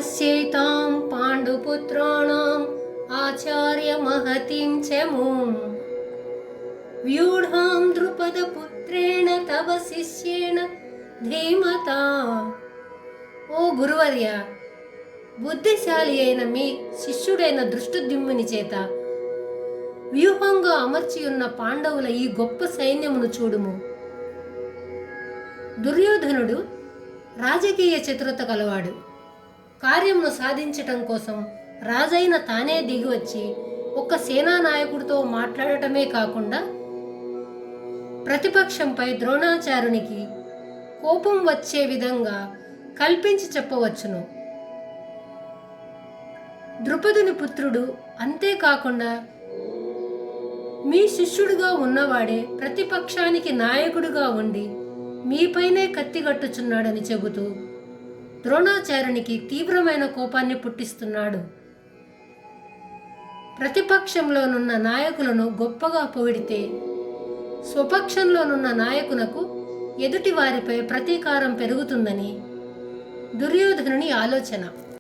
పశ్యేతాం పాండుపుత్రాణం ఆచార్య మహతిం చమూం వ్యూఢాం ద్రుపదపుత్రేణ తవ శిష్యేణ ధీమతా. ఓ గురువర్య, బుద్ధిశాలి అయిన మీ శిష్యుడైన దృష్టద్యుమ్నుని చేత వ్యూహంగా అమర్చి ఉన్న పాండవుల ఈ గొప్ప సైన్యమును చూడుము. దుర్యోధనుడు రాజకీయ చతురత కలవాడు. కార్యమును సాధించటం కోసం రాజైన తానే దిగివచ్చి ఒక్క సేనానాయకుడితో మాట్లాడటమే కాకుండా ప్రతిపక్షంపై ద్రోణాచార్యునికి కోపం వచ్చే విధంగా కల్పించి చెప్పవచ్చును. ద్రుపదుని పుత్రుడు, అంతేకాకుండా మీ శిష్యుడుగా ఉన్నవాడే ప్రతిపక్షానికి నాయకుడిగా ఉండి మీపైనే కత్తిగట్టుచున్నాడని చెబుతూ ద్రోణాచార్యునికి తీవ్రమైన కోపాన్ని పుట్టిస్తున్నాడు. ప్రతిపక్షంలోనున్న నాయకులను గొప్పగా పొగిడితే స్వపక్షంలోనున్న నాయకునకు ఎదుటి వారిపై ప్రతీకారం పెరుగుతుందని దుర్యోధనుని ఆలోచన.